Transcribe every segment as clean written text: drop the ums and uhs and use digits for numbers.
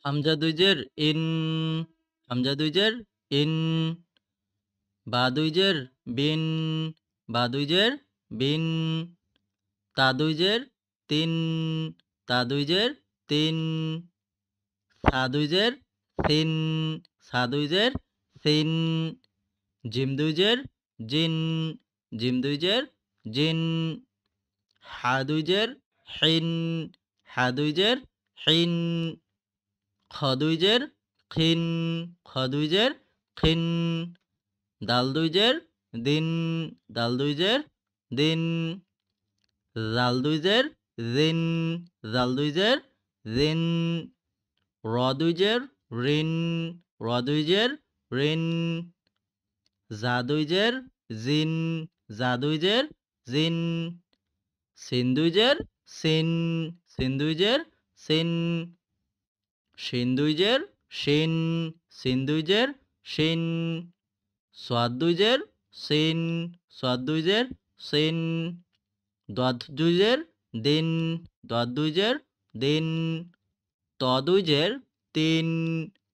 হামজা দুই জের ইন, হামজা দুই জের ইন। বা দুই জের বিন, বা দুই জের বিন। তা দুই জের তিন, তা দুই জের তিন। সা দুই জের সিন, সা দুই জের সিন। জিম দুই জের জিন, জিম দুই জের জিন। হা দুই জের হিন, হা দুই জের হিন। খ দুই জের খিন, খ দুই জের খিন। দাল দুই জের দিন, দাল দুই জের দিন। জাল দুই জের জিন, জাল দুই জের জিন। র দুই জের রিন, র দুই জের রিন। জা দুই জের জিন, জা দুই জের জিন। সিন দুই জের সিন, সিন দুই জের সিন। শিন দুই জের শিন, সিন দুই জের শিন। সোয়াদ দুই জের সিন, সোয়াদ দুই জের সিন। দদ দুই জের দিন, দদ দুই জের দিন। ত দুই জের তিন,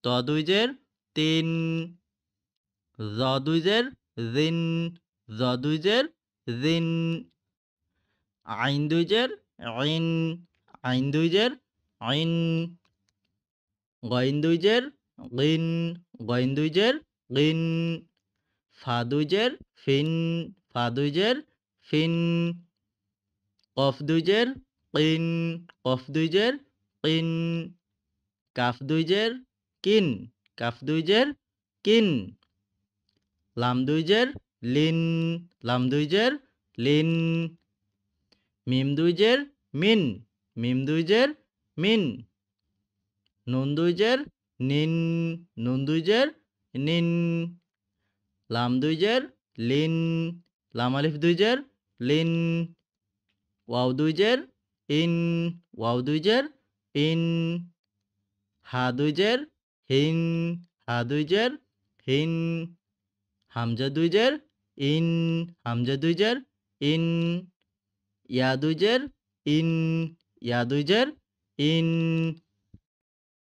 ত দুই জের তিন। জ দুই জের জিন, জ দুই জের জিন। আইন দুই জের আইন, আইন দুই জের আইন। গইন দুই জের গিন, গইন দুই জের গিন। ফা দুই জের ফিন, ফা দুই জের ফিন। কফ দুই জের কিন, কফ দুই জের কিন। কাফ দুই জের কিন, কাফ দুই জের কিন। লাম দুই জের লিন, লাম দুই জের লিন। মিম দুই জের মিন, মিম দুই জের মিন। নুন দুই জের নিন, নুন দুই জের নিন। লাম দুই জের লিন, লাম আলিফ দুই জের লিন। ওয়াও দুই জের ইন, ওয়াও দুই জের ইন। হা দুই জের হিন, হা দুই জের হিন। হামজা দুই জের ইন, হামজা দুই জের ইন। ইয়া দুই জের ইন, ইয়া দুই জের ইন।